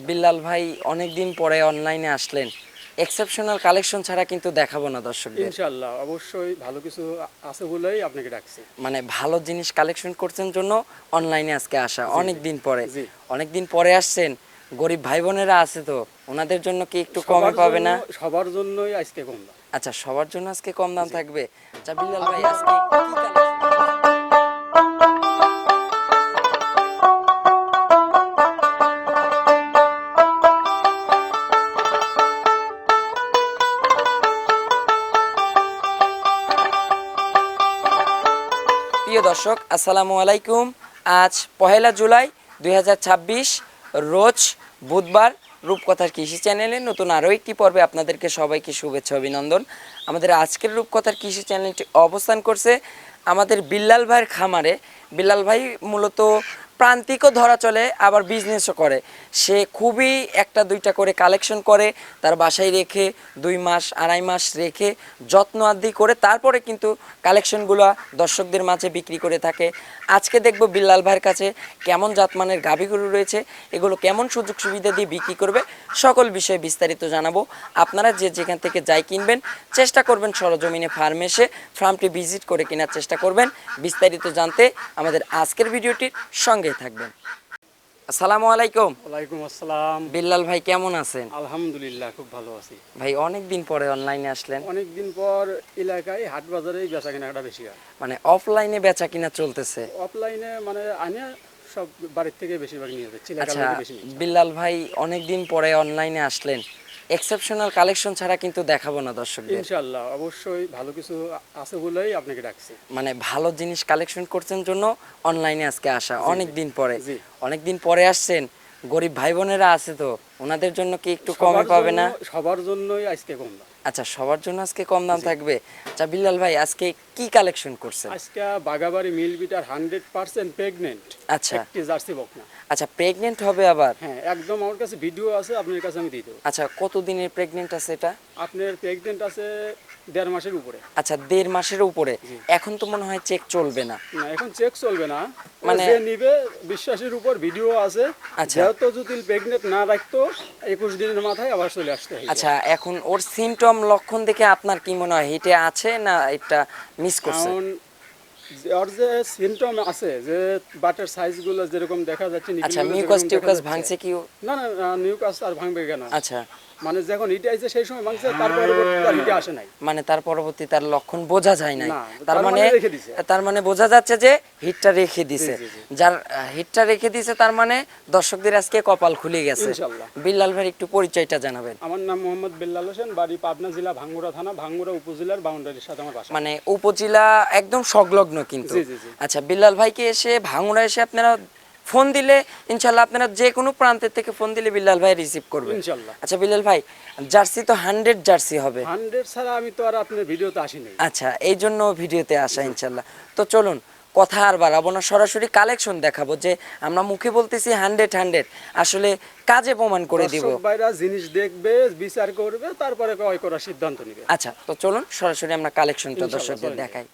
বিল্লাল ভাই অনেকদিন পরে অনলাইনে আসলেন, এক্সেপশনাল কালেকশন ছাড়া কিন্তু দেখাবো না দর্শকদের। ইনশাআল্লাহ অবশ্যই ভালো কিছু আছে বলেই আপনাকে ডাকছি। মানে ভালো জিনিস কালেকশন করছেন জন্য অনলাইনে আজকে আসা। অনেকদিন পরে জি। অনেকদিন পরে আসছেন, গরিব ভাই বোনেরা আছে তো ওনাদের জন্য কি একটু কমে পাবে না? সবার জন্যই আজকে কম দাম। আচ্ছা, সবার জন্য আজকে কম দাম থাকবে। আচ্ছা বিল্লাল ভাই, আজকে কি কালেকশন? প্রিয় দর্শক, আসসালামু আলাইকুম। আজ 1 জুলাই 2026, রোজ বুধবার। রূপকথার কৃষি চ্যানেলে নতুন আরও একটি পর্বে আপনাদেরকে সবাইকে শুভেচ্ছা অভিনন্দন। আমাদের আজকের রূপকথার কৃষি চ্যানেলটি অবস্থান করছে আমাদের বিল্লাল ভাইয়ের খামারে। বিল্লাল ভাই মূলত প্রান্তিকও ধরা চলে, আবার বিজনেসও করে। সে খুবই একটা দুইটা করে কালেকশন করে, তার বাসায় রেখে 2 মাস 2.5 মাস রেখে যত্ন আদি করে তারপরে কিন্তু কালেকশনগুলো দর্শকদের মাঝে বিক্রি করে থাকে। আজকে দেখব বিল্লাল ভাইয়ের কাছে কেমন জাতমানের গাভীগুলো রয়েছে, এগুলো কেমন সুযোগ সুবিধা দিয়ে বিক্রি করবে, সকল বিষয়ে বিস্তারিত জানাবো। আপনারা যে যেখান থেকে যাই কিনবেন চেষ্টা করবেন সরজমিনে ফার্মে এসে ফার্মটি ভিজিট করে কেনার চেষ্টা করবেন। বিস্তারিত জানতে আমাদের আজকের ভিডিওটির সঙ্গেই থাকবেন। আসসালামু আলাইকুম। ওয়ালাইকুম আসসালাম। বিল্লাল ভাই কেমন আছেন? আলহামদুলিল্লাহ খুব ভালো আছি। ভাই অনেকদিন পরে অনলাইনে আসলেন। অনেকদিন পর এলাকায় হাট বাজারেই বেচা কেনাটা বেশি হয়। মানে অফলাইনে বেচা কিনা চলতেছে? অফলাইনে মানে আনে সব বাড়ির থেকে বেশিরভাগ নিয়ে যাচ্ছে। আচ্ছা বিল্লাল ভাই অনেকদিন পরে অনলাইনে আসলেন, এক্সেপশনাল কালেকশন ছাড়া কিন্তু দেখাবো না দর্শকদের। ইনশাআল্লাহ অবশ্যই ভালো কিছু আছে বলেই আপনাকে ডাকছি। মানে ভালো জিনিস কালেকশন করছেন জন্য অনলাইনে আজকে আসা। অনেকদিন পরে জি। অনেকদিন পরে আসছেন, গরিব ভাই বোনেরা আছে তো ওনাদের জন্য কি একটু কমে পাবে না? সবার জন্যই আজকে কম দাম। আচ্ছা, সবার জন্য আজকে কম দাম থাকবে। আচ্ছা বিল্লাল ভাই, আজকে কি কালেকশন করছেন? আজকে বাগাবাড়ি মিল বিটার 100% প্রেগনেন্ট আচ্ছা একটি জার্সি বকনা। আচ্ছা, প্রেগনেন্ট হবে আবার? হ্যাঁ একদম, আমার কাছে ভিডিও আছে, আপনার কাছে আমি দিয়ে দেবো। আচ্ছা, কতদিনের প্রেগনেন্ট আছে এটা? আপনার প্রেগনেন্ট আছে 1.5 মাসের উপরে। আচ্ছা, 1.5 মাসের উপরে। এখন তো মনে হয় চেক চলবে না। না এখন চেক চলবে না, মানে- মানে যে নিবে বিশ্বাসের উপর ভিডিও আছে। আচ্ছা। যেহেতু যদি প্রেগনেন্ট না রাখতো 21 দিনের মাথায় আবার চলে আসতে হয়। আচ্ছা, এখন ওর সিমটম লক্ষণ দেখে আপনার কি মনে হয়, হিটে আছে না এটা মিস করছে? কারণ ওর যে সিমটম আছে, যে বাটের সাইজগুলো যেরকম দেখা যাচ্ছে, আচ্ছা, নিপিলগুলো মিউকাস যেরকম দেখা টিউকাস যাচ্ছে। ভাঙছে কি? না না না, নিউকাস আর ভাঙবে কেন? আচ্ছা, মানে যখন হিটে আইছে সেই সময় ভাঙছে, তারপরে তার হিটে আসে নাই। মানে তার পরবর্তী তার লক্ষণ বোঝা যায় নাই। না, তার তার মানে মানে রেখে দিছে। তার মানে বোঝা যাচ্ছে যে হিটটা রেখে দিছে। জি, জি। যার হিটটা রেখে দিছে তার মানে দর্শকদের আজকে কপাল খুলে গেছে। ইনশাআল্লাহ। বিল্লাল ভাই একটু পরিচয়টা জানাবেন। আমার নাম মোহাম্মদ বিল্লাল হোসেন, বাড়ি পাবনা জেলা ভাঙ্গুড়া থানা, ভাঙ্গুড়া উপজেলার বাউন্ডারির সাথে আমার বাসা। মানে উপজেলা একদম সংলগ্ন কিন্তু। জি, জি, জি। আচ্ছা বিল্লাল ভাইকে এসে ভাঙুড়া এসে আপনারা ফোন দিলে ইনশাল্লাহ আপনারা যে কোনো প্রান্তের থেকে ফোন দিলে বিল্লাল ভাই রিসিভ করবে ইনশাআল্লাহ। আচ্ছা বিল্লাল ভাই, জার্সি তো 100 জার্সি হবে। 100 ছাড়া আমি তো আর আপনার ভিডিওতে আসি নাই। আচ্ছা, এই জন্য ভিডিওতে আসা ইনশাল্লাহ। তো চলুন কথা আর বাড়াবো না, সরাসরি কালেকশন দেখাবো। যে আমরা মুখে বলতেছি 100 আসলে কাজে প্রমাণ করে দিব। দর্শক ভাইরা জিনিস দেখবে, বিচার করবে, তারপরে ক্রয় করার সিদ্ধান্ত নেবে। আচ্ছা তো চলুন সরাসরি আমরা কালেকশনটা ইনশাআল্লাহ, দর্শকদের চলেন। দেখাই।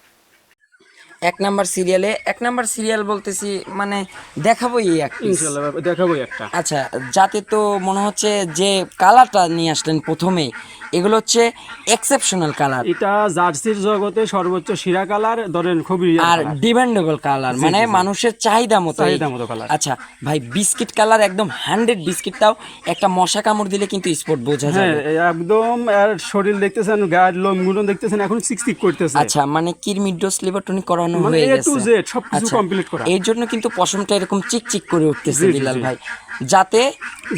1 নাম্বার সিরিয়াল বলতেছি, মানে দেখাবোই এক piece। ইনশাআল্লাহ দেখাবো একটা। আচ্ছা, যাতে তো মনে হচ্ছে যে কালারটা নিয়ে আসলেন প্রথমেই, এগুলো হচ্ছে এক্সেপশনাল কালার এটা জার্সির জগতে সর্বোচ্চ সেরা কালার, ধরেন খুবই আর ডিমান্ডেবল কালার, মানে মানুষের চাহিদা মতো কালার। আচ্ছা ভাই, বিস্কিট কালার একদম 100 বিস্কিটটাও একটা মশা কামড় দিলে কিন্তু স্পট বোঝা হ্যাঁ যাবে। একদম। আর শরীর দেখতেছেন, গায়ের লোমগুলো দেখতেছেন, এখন চিকচিক করতেছে। আচ্ছা, মানে কিরমির ডোজ লিভারটনিক করানো মানে হয়ে A to গেছে। Z সবকিছু আচ্ছা, কমপ্লিট করা। এর জন্য কিন্তু পশমটা এরকম চিকচিক করে উঠতেছে জি, জি, বিল্লাল জি। ভাই, যাতে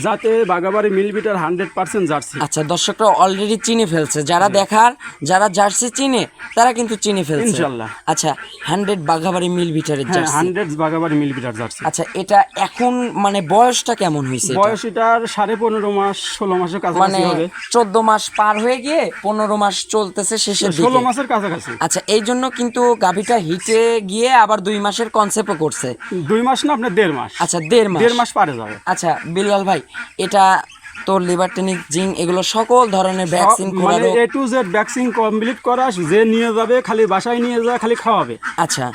যাতে বাগাবাড়ি মিল বিটার 100% জার্সি। আচ্ছা দর্শকরা অলরেডি চিনে ফেলছে, যারা দেখার যারা জার্সি চিনে তারা কিন্তু চিনে ফেলছে ইনশাআল্লাহ। আচ্ছা, 100 বাঘাবাড়ি মিল বিটারের হ্যাঁ জার্সি। 100 বাগাবাড়ি মিল বিটার জার্সি। আচ্ছা, এটা এখন মানে বয়সটা কেমন হয়েছে? বয়স এটার 15.5 মাস 16 মাসের মানে কাছাকাছি হবে। 14 মাস পার হয়ে গিয়ে 15 মাস চলতেছে শেষের 16 দিকে। মাসের কাছাকাছি। আচ্ছা, এই জন্য কিন্তু গাভীটা হিটে গিয়ে আবার 2 মাসের কনসেপ্টও করছে। 2 মাস না, আপনার 1.5 মাস। আচ্ছা 1.5 মাস। 1.5 মাস পারে যাবে। আচ্ছা বিল্লাল ভাই, এটা লিভার টনিক জিঙ্ক এগুলো সকল ধরনের ভ্যাকসিন মানে করানো। A to Z vaccine complete করা, যে নিয়ে যাবে খালি বাসায় নিয়ে যাবে, খালি খাওয়াবে। আচ্ছা,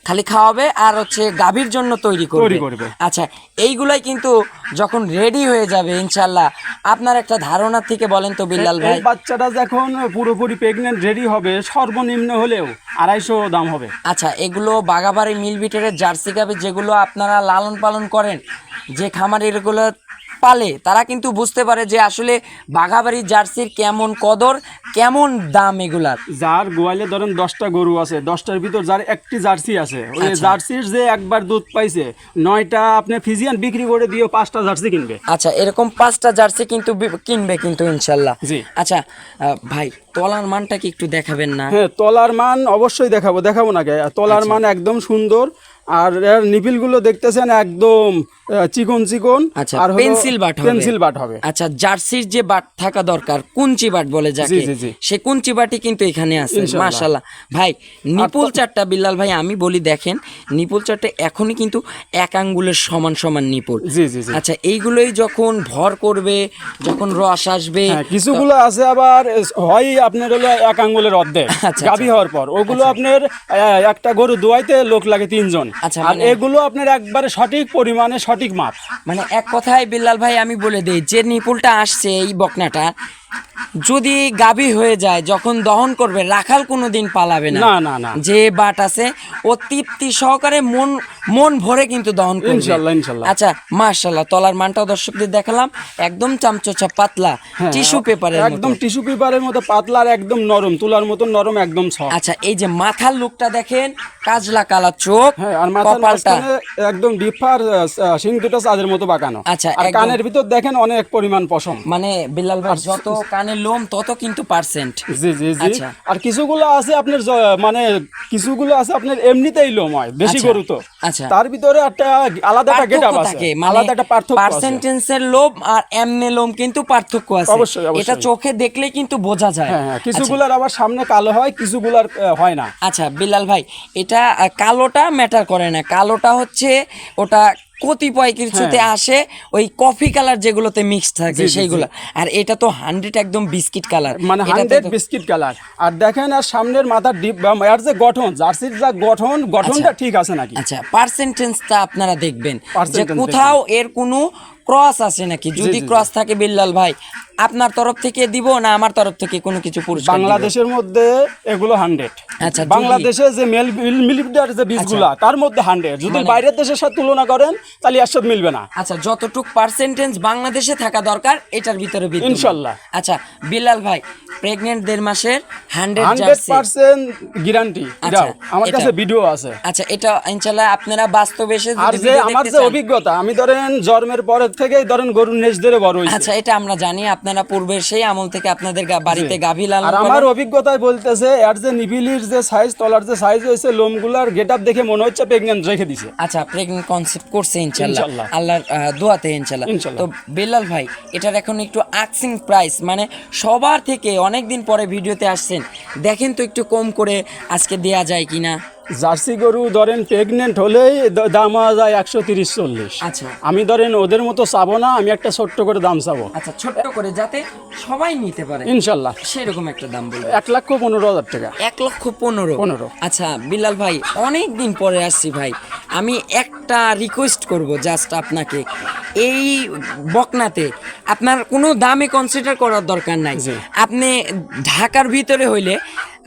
খালি খাওয়াবে আর হচ্ছে গাভীর জন্য তৈরি করবে। আচ্ছা, এইগুলাই কিন্তু যখন রেডি হয়ে যাবে ইনশাল্লাহ, আপনার একটা ধারণা থেকে বলেন তো বিল্লাল ভাই। এই বাচ্চাটা যখন পুরোপুরি প্রেগনেন্ট রেডি হবে, সর্বনিম্ন হলেও 250 দাম হবে। আচ্ছা, এগুলো বাগাবাড়ি মিল বিটের জার্সি গাভী যেগুলো আপনারা লালন পালন করেন, যে খামার এগুলো পালে, তারা কিন্তু বুঝতে পারে যে আসলে বাঘাবাড়ি জার্সির কেমন কদর, কেমন দাম এগুলার। যার গোয়ালে ধরেন 10টা গরু আছে, 10টার ভিতর যার একটি জার্সি আছে, ওই জার্সির যে একবার দুধ পাইছে, 9টা আপনি ফিজিয়ান বিক্রি করে দিয়ে 5টা জার্সি কিনবে। আচ্ছা, এরকম 5টা জার্সি কিন্তু কিনবে কিন্তু ইনশাল্লাহ। জি। আচ্ছা ভাই, তলার মানটা কি একটু দেখাবেন না? হ্যাঁ, তলার মান অবশ্যই দেখাবো না, তলার মান একদম সুন্দর। আর এর নিপিলগুলো দেখতেছেন একদম চিকন। আচ্ছা, আর পেন্সিল বাট হবে। আচ্ছা, জার্সির যে বাট থাকা দরকার, কুঞ্চি বাট বলে যাকে, জি। সে কুঞ্চি বাটি কিন্তু এখানে আছে মাশাআল্লাহ। ভাই, নিপুল চারটা বিল্লাল ভাই আমি বলি, দেখেন নিপুল চারটা এখনই কিন্তু 1 আঙ্গুলের সমান নিপুল। জি। আচ্ছা, এইগুলোই যখন ভর করবে, যখন রস আসবে, কিছুগুলো আছে আবার হয় আপনার হলো 1 আঙ্গুলের অর্ধেক গাভী হওয়ার পর, ওগুলো আপনার একটা গরু দোয়াইতে লোক লাগে 3 জন। আচ্ছা, আর এগুলো আপনার একবারে সঠিক পরিমাণে সঠিক মাপ। মানে এক কথায় বিল্লাল ভাই আমি বলে দিই, যে নিপুলটা আসছে এই বকনাটা যদি গাভী হয়ে যায়, যখন দহন করবে রাখাল কোনোদিন পালাবে না। যে বাট আছে ও তৃপ্তি সহকারে মন ভরে কিন্তু দহন করবে ইনশাআল্লাহ। আচ্ছা, মাশাআল্লাহ, তলার মানটাও দর্শকদের দেখালাম, একদম চামচোচা পাতলা, টিস্যু পেপারের মতো, একদম টিস্যু পেপারের মতো পাতলা আর একদম নরম, তুলার মতো নরম, একদম সফট। আচ্ছা, এই যে মাথার লুকটা দেখেন, কাজলা কালা চোখ, আর মাথার কপালটা একদম ডিফার, সিং দুটো চাঁদের মতো বাঁকানো। আচ্ছা, আর কানের ভিতর দেখেন অনেক পরিমাণ পশম। মানে বিল্লাল ভাই, যত কানের লোম তত কিন্তু পার্সেন্ট। জি। আর কিছুগুলো আছে আপনার মানে কিছুগুলো আছে আপনার এমনিতেই লোম হয় বেশি গরু তো। আচ্ছা, তার ভিতরে একটা আলাদা একটা গেটআপ আছে, আলাদা একটা পার্থক্য আছে। পার্সেন্টেজের লোম আর এমনি লোম কিন্তু পার্থক্য আছে, অবশ্যই। এটা চোখে দেখলে কিন্তু বোঝা যায়। হ্যাঁ, কিছুগুলোর আবার সামনে কালো হয়, কিছুগুলোর হয় না। আচ্ছা বিল্লাল ভাই, এটা কালোটা ম্যাটার করে না, কালোটা হচ্ছে ওটা কতিপয় কিছুতে আসে, ওই কফি কালার যেগুলোতে মিক্স থাকে সেইগুলো। আর এটা তো 100 একদম বিস্কিট কালার, মানে 100 বিস্কিট কালার। আর দেখেন আর সামনের মাথার ডিপ, এর যে গঠন, জার্সির যা গঠনটা ঠিক আছে নাকি। আচ্ছা, পার্সেন্টেজটা আপনারা দেখবেন যে কোথাও এর কোনো ক্রস আছে নাকি। যদি ক্রস থাকে বিল্লাল ভাই, আপনার তরফ থেকে দিব না আমার তরফ থেকে কোনো কিছু পুরস্কার? বাংলাদেশের মধ্যে এগুলো 100। আচ্ছা, বাংলাদেশে যে মিলিটার যে বীজগুলা, তার মধ্যে 100। যদি বাইরের দেশের সাথে তুলনা করেন তাহলে এর সাথে মিলবে না। আচ্ছা, যতটুক পার্সেন্টেজ বাংলাদেশে থাকা দরকার এটার ভিতরে বিদ্যমান ইনশাআল্লাহ। আচ্ছা বিল্লাল ভাই, প্রেগন্যান্ট 1.5 মাসের 100% গ্যারান্টি দাও, আমার কাছে ভিডিও আছে। আচ্ছা, এটা ইনশাআল্লাহ আপনারা বাস্তবে এসে আর যে আমার যে অভিজ্ঞতা, আমি ধরেন জন্মের পরের থেকেই ধরেন গরুর নেজ ধরে বড় হইছে। আচ্ছা, এটা আমরা জানি, আপনারা পূর্বে সেই আমল থেকে আপনাদের বাড়িতে গাভী লালন আর আমার অভিজ্ঞতায় বলতেছে, এর যে নিবিলির যে সাইজ, তলার যে সাইজ হয়েছে, লোমগুলার গেটআপ দেখে মনে হচ্ছে প্রেগন্যান্ট রেখে দিছে। আচ্ছা, প্রেগন্যান্ট কনসেপ্ট করছে ইনশাআল্লাহ, আল্লাহর দোয়াতে ইনশাআল্লাহ। তো বিল্লাল ভাই, এটার এখন একটু আস্কিং প্রাইস, মানে সবার থেকে অনেকদিন পরে ভিডিওতে আসছেন, দেখেন তো একটু কম করে আজকে দেয়া যায় কিনা। জার্সি গরু ধরেন প্রেগনেন্ট হলেই দাম হওয়া যায় 130-140। আচ্ছা, আমি ধরেন ওদের মতো চাবো না, আমি একটা ছোট্ট করে দাম চাবো। আচ্ছা, ছোট্ট করে যাতে সবাই নিতে পারে ইনশাল্লাহ, সেরকম একটা দাম বলবো। 1,15,000 টাকা। 1,15,000। আচ্ছা বিল্লাল ভাই, অনেক দিন পরে আসছি ভাই, আমি একটা রিকোয়েস্ট করব জাস্ট আপনাকে, এই বকনাতে আপনার কোনো দামে কনসিডার করার দরকার নাই। আপনি ঢাকার ভিতরে হইলে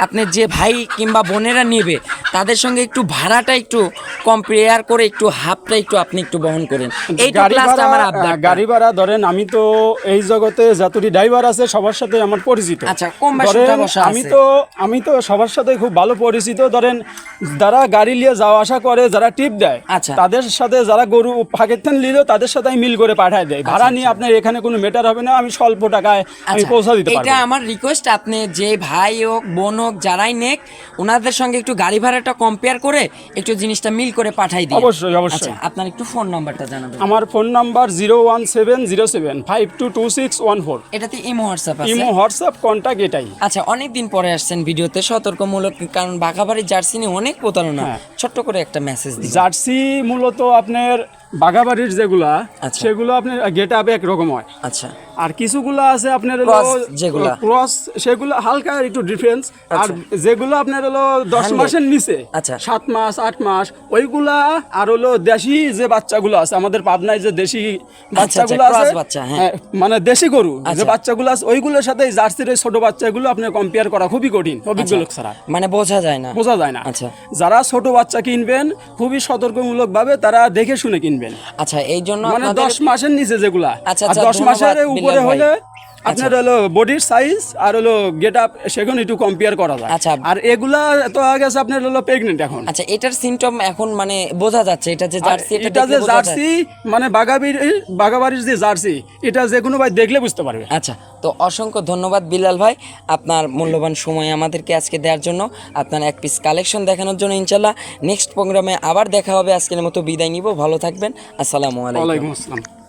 আপনি যে ভাই কিংবা বোনেরা নেবে তাদের সঙ্গে একটু ভাড়াটা একটু কম্পেয়ার করে একটু হাফটা একটু আপনি একটু বহন করেন। গাড়ি ভাড়া ধরেন, আমি তো এই জগতে যতটি ড্রাইভার আছে সবার সাথে আমার পরিচিত। আচ্ছা, কম বেশি আমি তো সবার সাথে খুব ভালো পরিচিত। ধরেন যারা গাড়ি নিয়ে যাওয়া আসা করে, যারা টিপ দেয়, তাদের সাথে যারা গরু পাকিস্তান নিল তাদের সাথে আমি মিল করে পাঠায় দেয়। ভাড়া নিয়ে আপনার এখানে কোনো মেটার হবে না, আমি স্বল্প টাকায় আমি পৌঁছা দিতে পারবো। এটা আমার রিকোয়েস্ট, আপনি যে ভাই হোক বোন হোক যারাই নেক, ওনাদের সঙ্গে একটু গাড়ি ভাড়াটা কম্পেয়ার করে একটু জিনিসটা মিল করে পাঠাই দিন। অবশ্যই। আচ্ছা, আপনার একটু ফোন নাম্বারটা জানাবেন। আমার ফোন নাম্বার 01707522614। এটাতে ইমো হোয়াটসঅ্যাপ আছে? ইমো হোয়াটসঅ্যাপ কন্টাক্ট এটাই। আচ্ছা, অনেকদিন পরে আসছেন ভিডিওতে, সতর্কমূলক, কারণ বাঘাবাড়ির জার্সি নিয়ে অনেক প্রতারণা। ছোট্ট করে একটা মেসেজ দিন। জার্সি মূলত আপনার বাগাবাড়ির যেগুলা আচ্ছা। সেগুলো আপনার গেট আপ একরকম হয়। আচ্ছা আর কিছুগুলো আছে আপনার হলো Cross যেগুলা। ক্রস, সেগুলো হালকা একটু ডিফারেন্স। আর যেগুলো আপনার হলো 10 100 মাসের নিচে, আচ্ছা। 7 মাস 8 মাস ওইগুলা, আর হলো দেশি যে বাচ্চাগুলো আছে আমাদের পাবনায়, যে দেশি বাচ্চাগুলো cross আছে, বাচ্চা, হ্যাঁ। হ্যাঁ, মানে দেশি গরু যে আচ্ছা। বাচ্চাগুলো আছে ওইগুলোর সাথে এই জার্সির এই ছোট বাচ্চাগুলো আপনার কম্পেয়ার করা খুবই কঠিন, অভিজ্ঞ লোক ছাড়া মানে বোঝা যায় না। বোঝা যায় না। আচ্ছা। যারা ছোট বাচ্চা কিনবেন খুবই সতর্কমূলক ভাবে তারা দেখে শুনে কিনবেন। আচ্ছা এই জন্য মানে আপনাদের 10 মাসের নিচে যেগুলা, আচ্ছা, আর আচ্ছা, 10 মাসের ধন্যবাদ উপরে বিল্লাল ভাই। হলে আপনার হলো বডির সাইজ আর হলো গেট আপ সেগুলো একটু কম্পেয়ার করা যায়। আচ্ছা। আর এগুলা তো আগে আছে আপনার হলো প্রেগনেন্ট এখন। আচ্ছা এটার সিমটম এখন মানে বোঝা যাচ্ছে, এটা যে আর জার্সি, এটা দেখলে যে বোঝা যায়। জার্সি মানে বাগাবাড়ির যে জার্সি, এটা যে কোনো ভাই দেখলে বুঝতে পারবে। আচ্ছা, তো অসংখ্য ধন্যবাদ বিল্লাল ভাই আপনার মূল্যবান সময় আমাদেরকে আজকে দেওয়ার জন্য, আপনার এক পিস কালেকশন দেখানোর জন্য। ইনশাল্লাহ নেক্সট প্রোগ্রামে আবার দেখা হবে। আজকের মতো বিদায় নিব, ভালো থাকবেন, আসসালামু আলাইকুম। ওয়ালাইকুম আসসালাম।